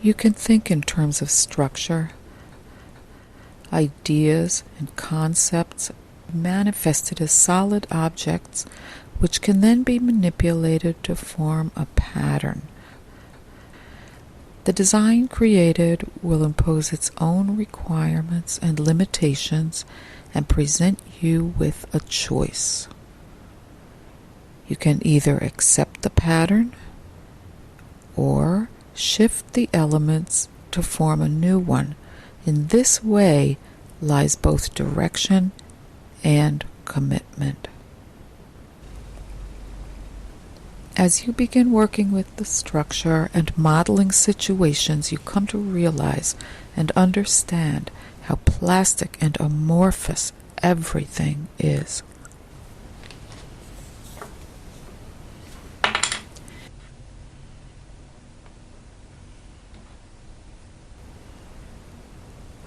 You can think in terms of structure, ideas and concepts manifested as solid objects which can then be manipulated to form a pattern. The design created will impose its own requirements and limitations and present you with a choice. You can either accept the pattern or shift the elements to form a new one. In this way lies both direction and commitment. As you begin working with the structure and modeling situations, you come to realize and understand how plastic and amorphous everything is.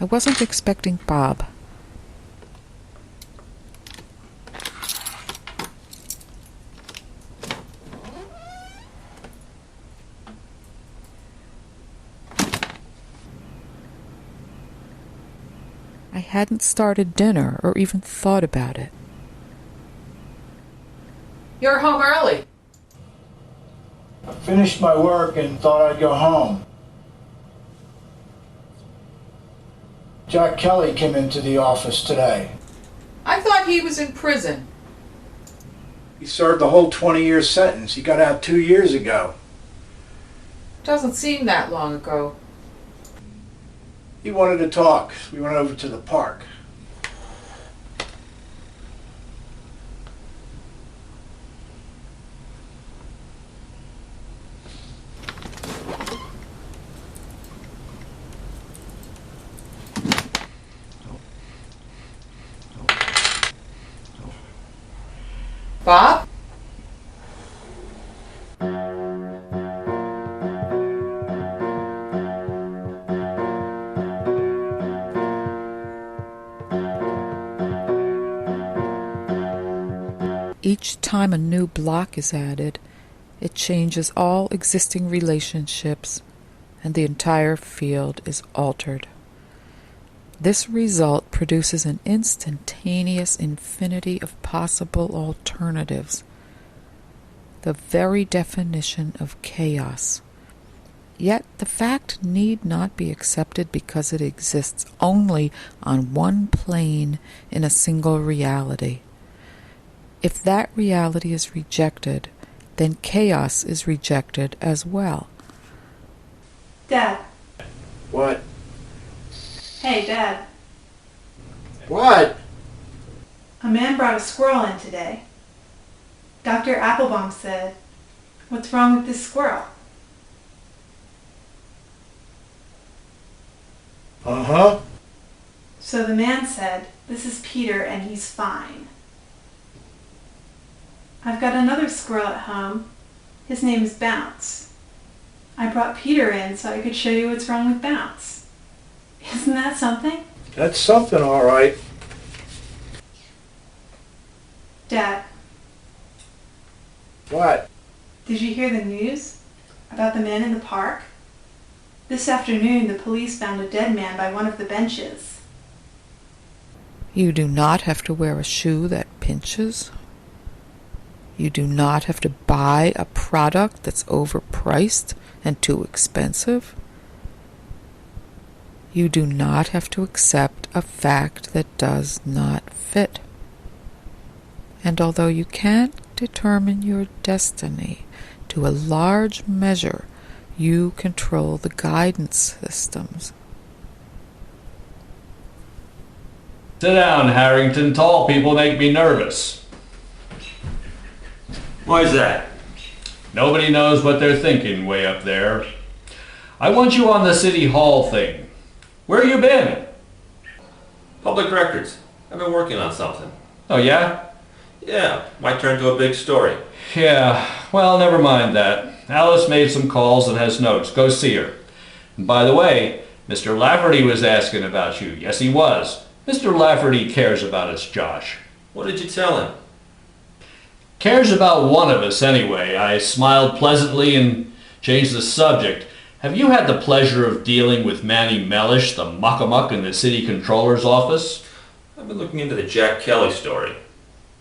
I wasn't expecting Bob. I hadn't started dinner or even thought about it. You're home early. I finished my work and thought I'd go home. Jack Kelly came into the office today. I thought he was in prison. He served the whole 20-year sentence. He got out 2 years ago. Doesn't seem that long ago. He wanted to talk. We went over to the park. Bob? Each time a new block is added, it changes all existing relationships, and the entire field is altered. This result produces an instantaneous infinity of possible alternatives, the very definition of chaos. Yet the fact need not be accepted because it exists only on one plane in a single reality. If that reality is rejected, then chaos is rejected as well. Dad. What? Hey, Dad. What? A man brought a squirrel in today. Dr. Applebaum said, "What's wrong with this squirrel?" Uh-huh. So the man said, "This is Peter and he's fine." I've got another squirrel at home. His name is Bounce. I brought Peter in so I could show you what's wrong with Bounce. Isn't that something? That's something, all right. Dad, What? did you hear the news about the man in the park? This afternoon, the police found a dead man by one of the benches. You do not have to wear a shoe that pinches. You do not have to buy a product that's overpriced and too expensive. You do not have to accept a fact that does not fit. And although you can't determine your destiny, to a large measure, you control the guidance systems. Sit down, Harrington. Tall people make me nervous. Why is that? Nobody knows what they're thinking way up there. I want you on the City Hall thing. Where you been? Public records. I've been working on something. Oh, yeah? Yeah, might turn into a big story. Yeah, well, never mind that. Alice made some calls and has notes. Go see her. And by the way, Mr. Lafferty was asking about you. Yes, he was. Mr. Lafferty cares about us, Josh. What did you tell him? Cares about one of us anyway. I smiled pleasantly and changed the subject. Have you had the pleasure of dealing with Manny Mellish, the muckamuck in the city controller's office? I've been looking into the Jack Kelly story.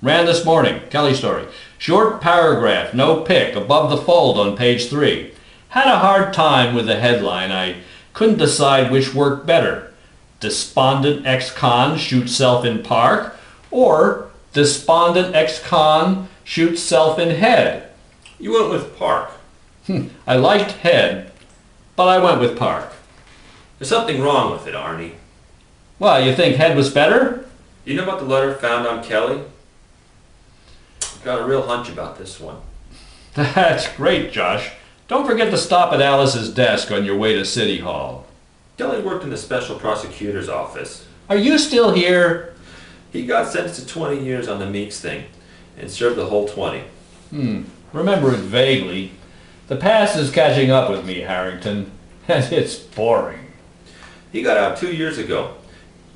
Ran this morning, Kelly story. Short paragraph, no pic, above the fold on page 3. Had a hard time with the headline. I couldn't decide which worked better. Despondent ex-con shoots self in park, or despondent ex-con shoots self in head. You went with Park. I liked head, but I went with park. There's something wrong with it, Arnie. Well, you think head was better? You know about the letter found on Kelly? I've got a real hunch about this one. That's great, Josh. Don't forget to stop at Alice's desk on your way to City Hall. Kelly worked in the special prosecutor's office. Are you still here? He got sentenced to 20 years on the Meeks thing and served the whole 20. Remember it vaguely. The past is catching up with me, Harrington, and it's boring. He got out 2 years ago.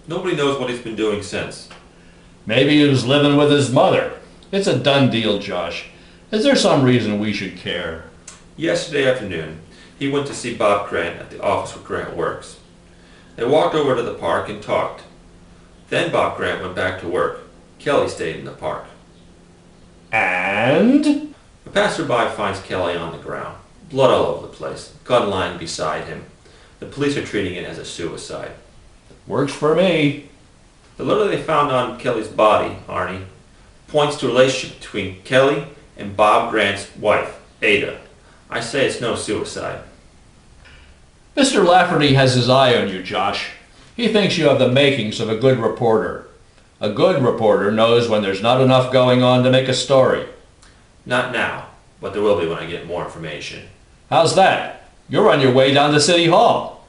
Nobody knows what he's been doing since. Maybe he was living with his mother. It's a done deal, Josh. Is there some reason we should care? Yesterday afternoon, he went to see Bob Grant at the office where Grant works. They walked over to the park and talked. Then Bob Grant went back to work. Kelly stayed in the park. And? A passerby finds Kelly on the ground, blood all over the place, gun lying beside him. The police are treating it as a suicide. Works for me. The letter they found on Kelly's body, Arnie, points to a relationship between Kelly and Bob Grant's wife, Ada. I say it's no suicide. Mr. Lafferty has his eye on you, Josh. He thinks you have the makings of a good reporter. A good reporter knows when there's not enough going on to make a story. Not now, but there will be when I get more information. How's that? You're on your way down to City Hall.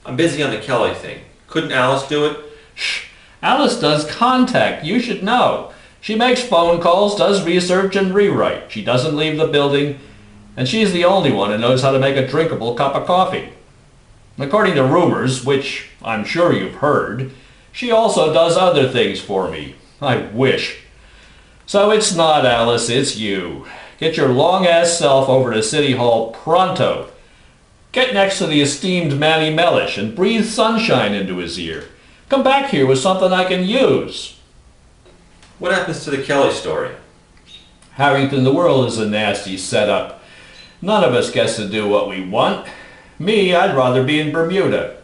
I'm busy on the Kelly thing. Couldn't Alice do it? Shh. Alice does contact. You should know. She makes phone calls, does research and rewrite. She doesn't leave the building, and she's the only one who knows how to make a drinkable cup of coffee. According to rumors, which I'm sure you've heard, she also does other things for me. I wish. So it's not Alice, it's you. Get your long-ass self over to City Hall pronto. Get next to the esteemed Manny Mellish and breathe sunshine into his ear. Come back here with something I can use. What happens to the Kelly story? Harrington, the world is a nasty setup. None of us gets to do what we want. Me, I'd rather be in Bermuda.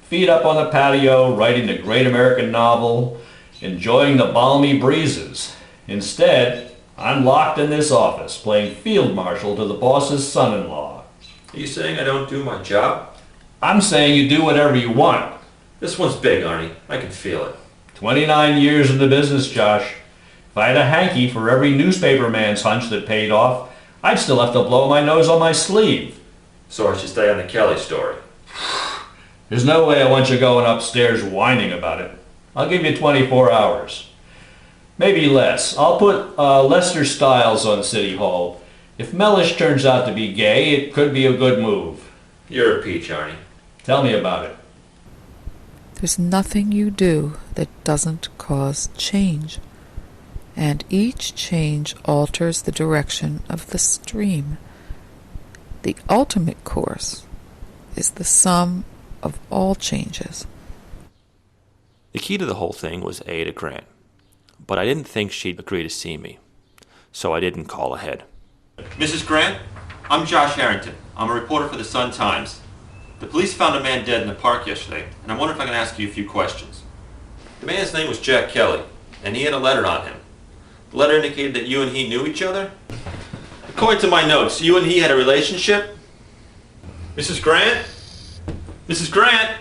Feet up on the patio, writing the great American novel, enjoying the balmy breezes. Instead, I'm locked in this office, playing field marshal to the boss's son-in-law. Are you saying I don't do my job? I'm saying you do whatever you want. This one's big, Arnie. I can feel it. 29 years in the business, Josh. If I had a hanky for every newspaper man's hunch that paid off, I'd still have to blow my nose on my sleeve. So I should stay on the Kelly story. There's no way I want you going upstairs whining about it. I'll give you 24 hours. Maybe less. I'll put Lester Stiles on City Hall. If Mellish turns out to be gay, it could be a good move. You're a peach, Arnie. Tell me about it. There's nothing you do that doesn't cause change, and each change alters the direction of the stream. The ultimate course is the sum of all changes. The key to the whole thing was Ada Grant, but I didn't think she'd agree to see me, so I didn't call ahead. Mrs. Grant, I'm Josh Harrington. I'm a reporter for the Sun-Times. The police found a man dead in the park yesterday, and I wonder if I can ask you a few questions. The man's name was Jack Kelly, and he had a letter on him. The letter indicated that you and he knew each other? According to my notes, you and he had a relationship? Mrs. Grant? Mrs. Grant?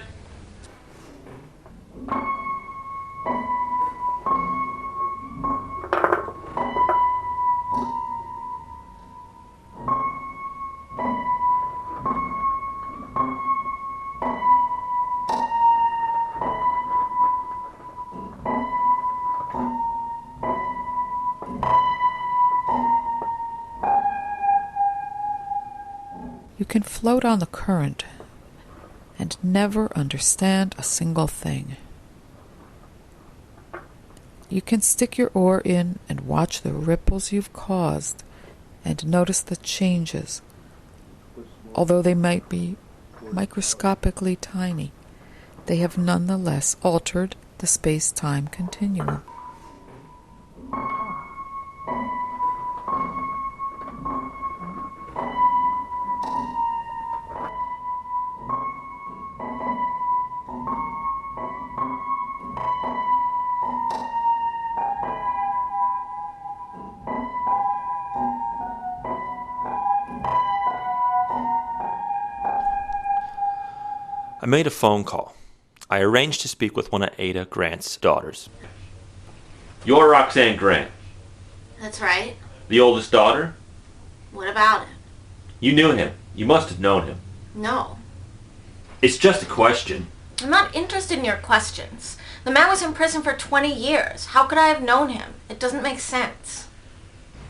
You can float on the current and never understand a single thing. You can stick your oar in and watch the ripples you've caused and notice the changes, although they might be microscopically tiny, they have nonetheless altered the space-time continuum. I made a phone call. I arranged to speak with one of Ada Grant's daughters. You're Roxanne Grant, That's right. the oldest daughter? What about it? You knew him. You must have known him. No. It's just a question. I'm not interested in your questions. The man was in prison for 20 years. How could I have known him? It doesn't make sense.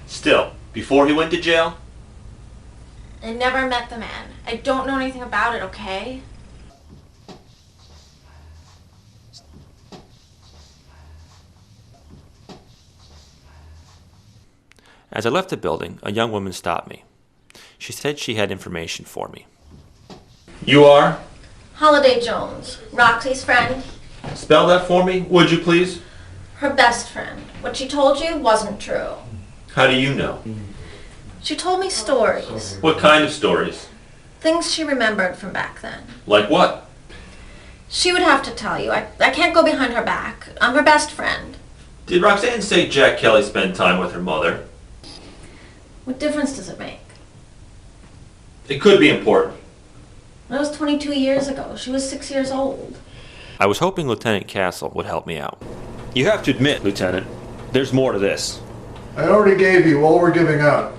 Still, before he went to jail? I never met the man. I don't know anything about it, okay? As I left the building, a young woman stopped me. She said she had information for me. You are? Holiday Jones, Roxy's friend. Spell that for me, would you please? Her best friend. What she told you wasn't true. How do you know? She told me stories. What kind of stories? Things she remembered from back then. Like what? She would have to tell you. I can't go behind her back. I'm her best friend. Did Roxanne say Jack Kelly spent time with her mother? What difference does it make? It could be important. That was 22 years ago. She was 6 years old. I was hoping Lieutenant Castle would help me out. You have to admit, Lieutenant, there's more to this. I already gave you all we're giving out.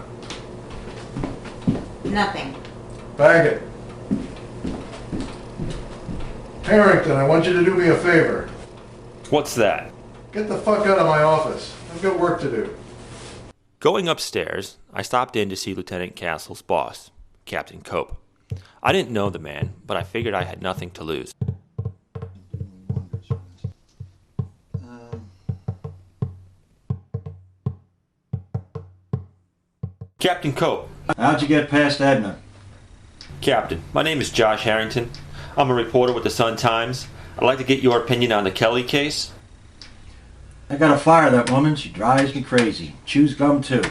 Nothing. Bag it. Harrington, I want you to do me a favor. What's that? Get the fuck out of my office. I've got work to do. Going upstairs, I stopped in to see Lieutenant Castle's boss, Captain Cope. I didn't know the man, but I figured I had nothing to lose. Captain Cope. How'd you get past Edna? Captain, my name is Josh Harrington. I'm a reporter with the Sun-Times. I'd like to get your opinion on the Kelly case. I gotta fire that woman. She drives me crazy. Chews gum too.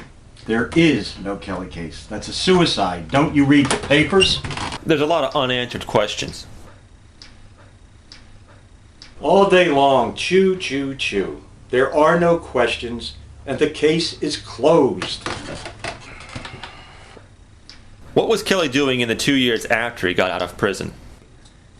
There is no Kelly case. That's a suicide. Don't you read the papers? There's a lot of unanswered questions. All day long, chew, chew, chew. There are no questions, and the case is closed. What was Kelly doing in the 2 years after he got out of prison?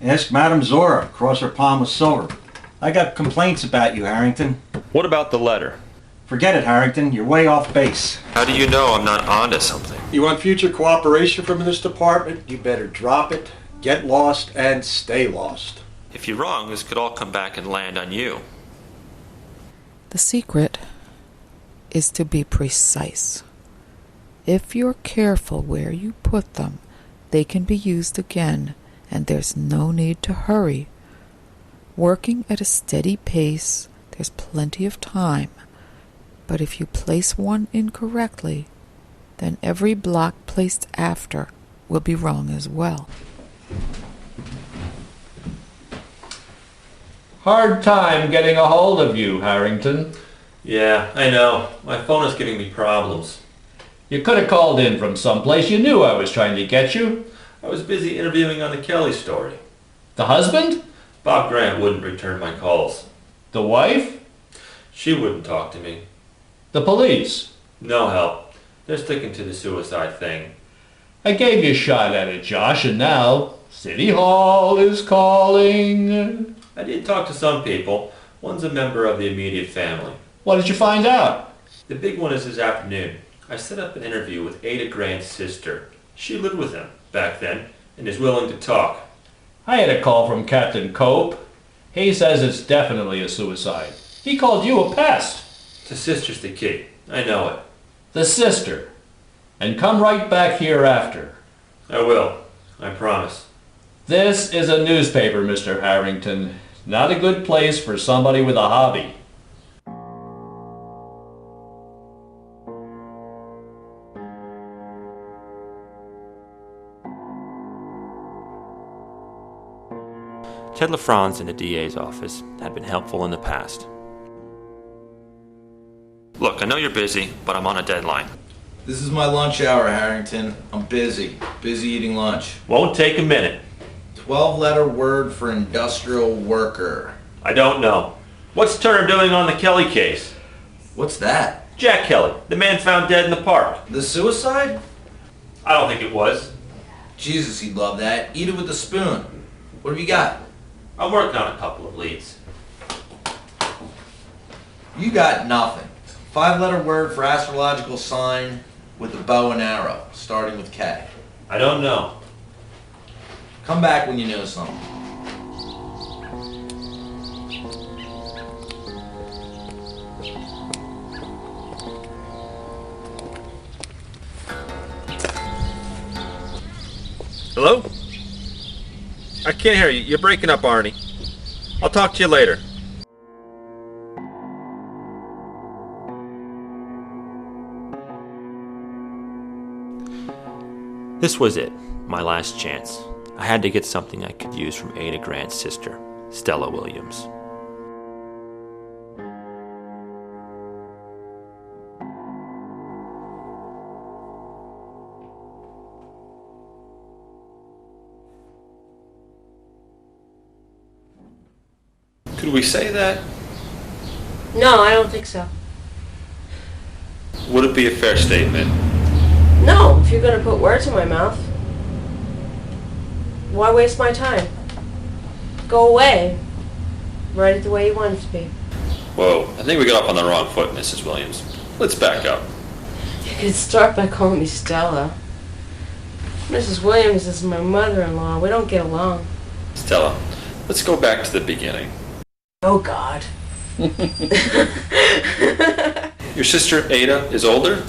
Ask Madame Zora. Cross her palm with silver. I got complaints about you, Harrington. What about the letter? Forget it, Harrington. You're way off base. How do you know I'm not onto something? You want future cooperation from this department? You better drop it, get lost, and stay lost. If you're wrong, this could all come back and land on you. The secret is to be precise. If you're careful where you put them, they can be used again, and there's no need to hurry. Working at a steady pace, there's plenty of time. But if you place one incorrectly, then every block placed after will be wrong as well. Hard time getting a hold of you, Harrington. Yeah, I know. My phone is giving me problems. You could have called in from someplace. You knew I was trying to get you. I was busy interviewing on the Kelly story. The husband? Bob Grant wouldn't return my calls. The wife? She wouldn't talk to me. The police? No help. They're sticking to the suicide thing. I gave you a shot at it, Josh, and now City Hall is calling. I did talk to some people. One's a member of the immediate family. What did you find out? The big one is this afternoon. I set up an interview with Ada Grant's sister. She lived with him back then and is willing to talk. I had a call from Captain Cope. He says it's definitely a suicide. He called you a pest. The sister's the key. I know it. The sister. And come right back here after. I will. I promise. This is a newspaper, Mr. Harrington. Not a good place for somebody with a hobby. Ted LaFrance in the DA's office had been helpful in the past. Look, I know you're busy, but I'm on a deadline. This is my lunch hour, Harrington. I'm busy. Busy eating lunch. Won't take a minute. 12-letter word for industrial worker. I don't know. What's Turner doing on the Kelly case? What's that? Jack Kelly, the man found dead in the park. The suicide? I don't think it was. Jesus, he'd love that. Eat it with a spoon. What have you got? I'm working on a couple of leads. You got nothing. 5-letter word for astrological sign with a bow and arrow, starting with K. I don't know. Come back when you know something. Hello? I can't hear you. You're breaking up, Arnie. I'll talk to you later. This was it, my last chance. I had to get something I could use from Ada Grant's sister, Stella Williams. Could we say that? No, I don't think so. Would it be a fair statement? No, if you're going to put words in my mouth, why waste my time? Go away. Write it the way you want it to be. Whoa, I think we got off on the wrong foot, Mrs. Williams. Let's back up. You could start by calling me Stella. Mrs. Williams is my mother-in-law. We don't get along. Stella, let's go back to the beginning. Oh, God. Your sister Ada is older?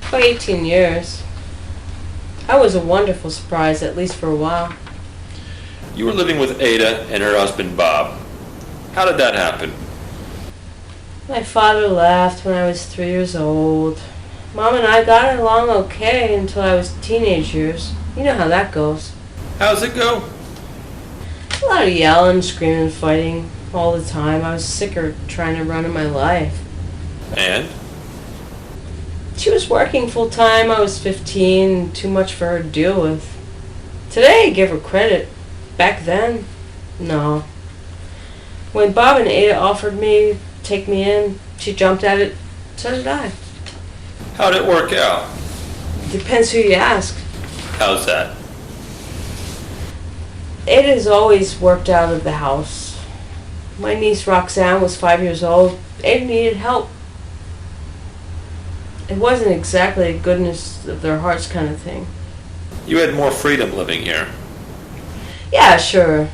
About 18 years. I was a wonderful surprise, at least for a while. You were living with Ada and her husband Bob. How did that happen? My father left when I was 3 years old. Mom and I got along okay until I was teenage years. You know how that goes. How's it go? A lot of yelling, screaming, fighting all the time. I was sick of trying to run in my life. And? She was working full time. I was 15, too much for her to deal with. Today, I give her credit. Back then, no. When Bob and Ada offered me to take me in, she jumped at it. So did I. How'd it work out? Depends who you ask. How's that? Ada's always worked out of the house. My niece Roxanne was 5 years old. Ada needed help. It wasn't exactly a goodness of their hearts kind of thing. You had more freedom living here. Yeah, sure.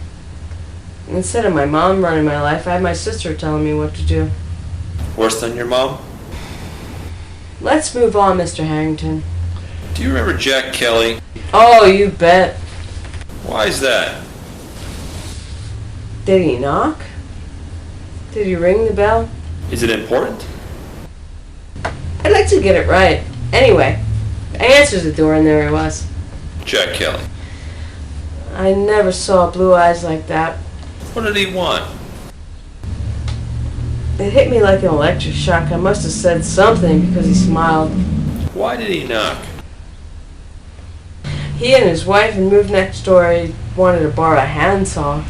Instead of my mom running my life, I had my sister telling me what to do. Worse than your mom? Let's move on, Mr. Harrington. Do you remember Jack Kelly? Oh, you bet. Why's that? Did he knock? Did he ring the bell? Is it important? I'd like to get it right. Anyway, I answered the door and there he was. Jack Kelly. I never saw blue eyes like that. What did he want? It hit me like an electric shock. I must have said something because he smiled. Why did he knock? He and his wife had moved next door. He wanted to borrow a handsaw.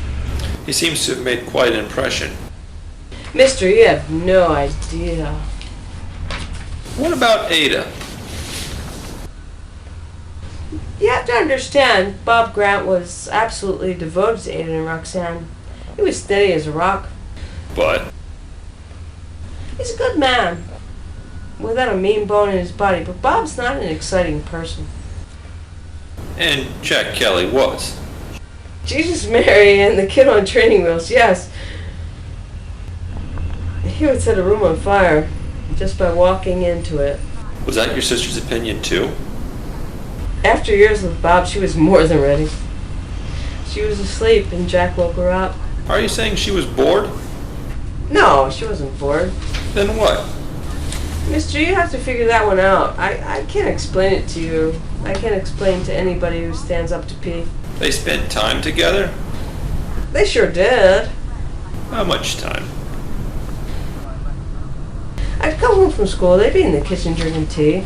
He seems to have made quite an impression. Mister, you have no idea. What about Ada? You have to understand, Bob Grant was absolutely devoted to Ada and Roxanne. He was steady as a rock. But? He's a good man, without a mean bone in his body, but Bob's not an exciting person. And Jack Kelly was. Jesus, Mary, and the kid on training wheels, yes. He would set a room on fire just by walking into it. Was that your sister's opinion too? After years with Bob, she was more than ready. She was asleep and Jack woke her up. Are you saying she was bored? No, she wasn't bored. Then what? Mister, you have to figure that one out. I can't explain it to you. I can't explain to anybody who stands up to pee. They spent time together? They sure did. How much time? I'd come home from school, they'd be in the kitchen drinking tea.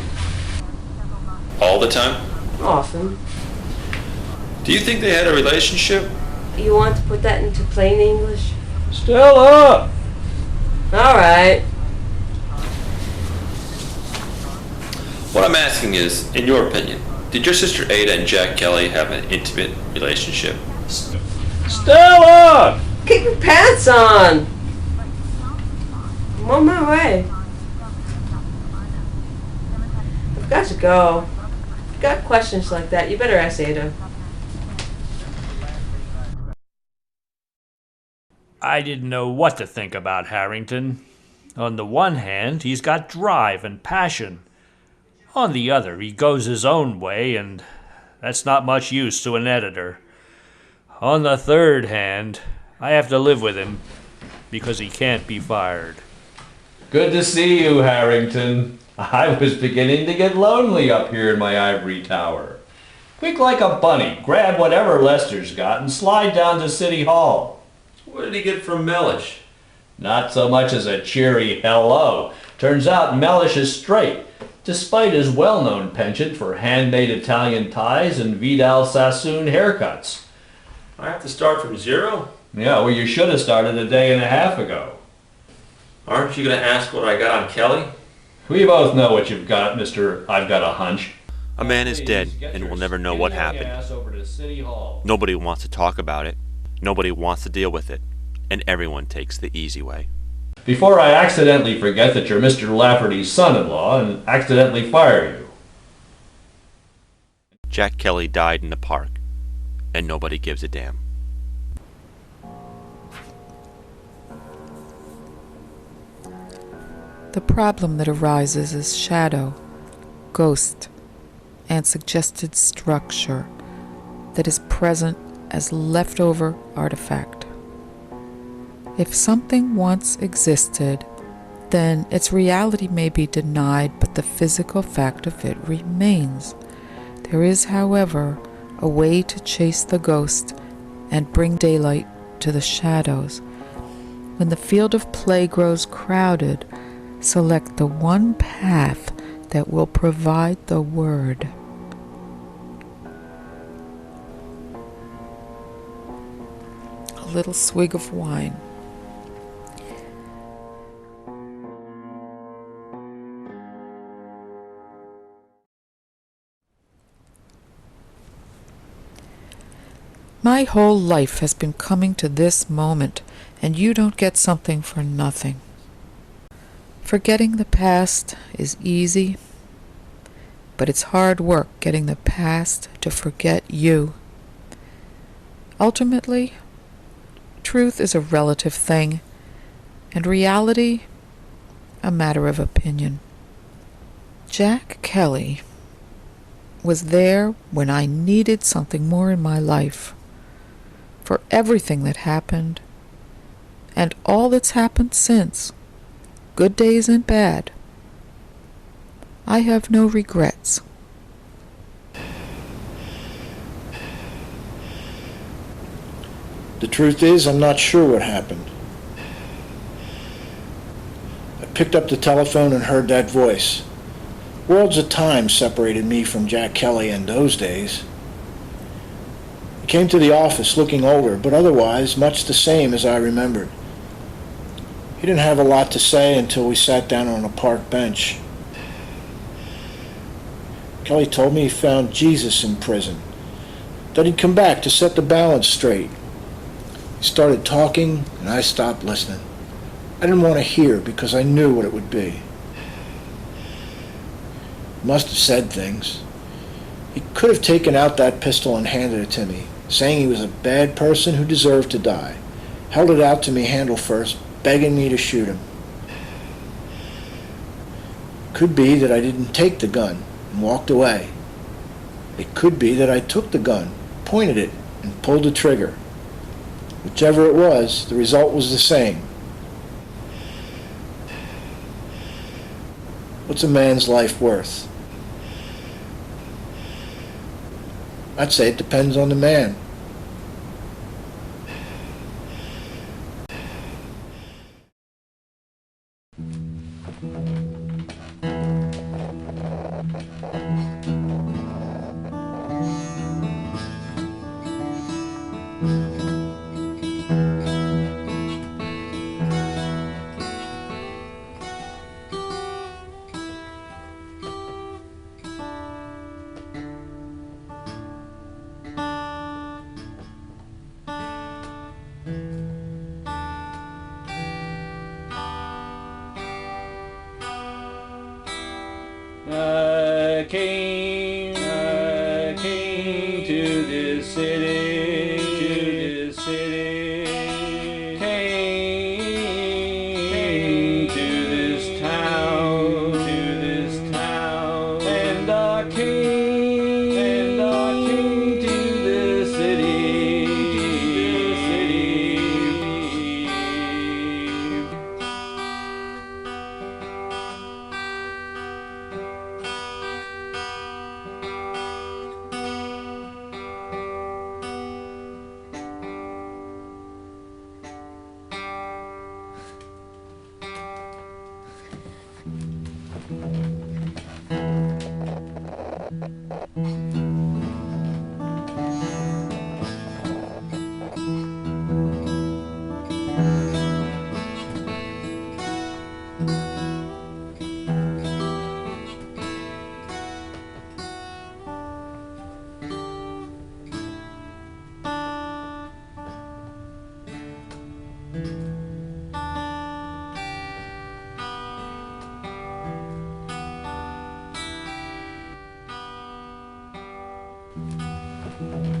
All the time? Often. Do you think they had a relationship? You want to put that into plain English? Stella! Alright. What I'm asking is, in your opinion, did your sister Ada and Jack Kelly have an intimate relationship? Stella! Keep your pants on! I'm on my way. I've got to go. If you've got questions like that, you better ask Ada. I didn't know what to think about Harrington. On the one hand, he's got drive and passion. On the other, he goes his own way, and that's not much use to an editor. On the third hand, I have to live with him because he can't be fired. Good to see you, Harrington. I was beginning to get lonely up here in my ivory tower. Quick like a bunny, grab whatever Lester's got and slide down to City Hall. What did he get from Mellish? Not so much as a cheery hello. Turns out Mellish is straight, despite his well-known penchant for handmade Italian ties and Vidal Sassoon haircuts. I have to start from zero? Yeah, well, you should have started a day and a half ago. Aren't you going to ask what I got on Kelly? We both know what you've got, Mr. I've Got a Hunch. A man is dead and will never know what happened. Nobody wants to talk about it. Nobody wants to deal with it. And everyone takes the easy way. Before I accidentally forget that you're Mr. Lafferty's son-in-law and accidentally fire you. Jack Kelly died in the park, and nobody gives a damn. The problem that arises is shadow, ghost, and suggested structure that is present as leftover artifact. If something once existed, then its reality may be denied, but the physical fact of it remains. There is, however, a way to chase the ghost and bring daylight to the shadows. When the field of play grows crowded, select the one path that will provide the word. A little swig of wine. My whole life has been coming to this moment, and you don't get something for nothing. Forgetting the past is easy, but it's hard work getting the past to forget you. Ultimately, truth is a relative thing, and reality a matter of opinion. Jack Kelly was there when I needed something more in my life. For everything that happened, and all that's happened since, good days and bad, I have no regrets. The truth is, I'm not sure what happened. I picked up the telephone and heard that voice. Worlds of time separated me from Jack Kelly in those days. He came to the office looking older, but otherwise much the same as I remembered. He didn't have a lot to say until we sat down on a park bench. Kelly told me he found Jesus in prison, that he'd come back to set the balance straight. He started talking, and I stopped listening. I didn't want to hear because I knew what it would be. He must have said things. He could have taken out that pistol and handed it to me, saying he was a bad person who deserved to die. Held it out to me handle first, begging me to shoot him. Could be that I didn't take the gun and walked away. It could be that I took the gun, pointed it, and pulled the trigger. Whichever it was, the result was the same. What's a man's life worth? I'd say it depends on the man. to this city, to this city, came to this town, and I came to this city, Thank you.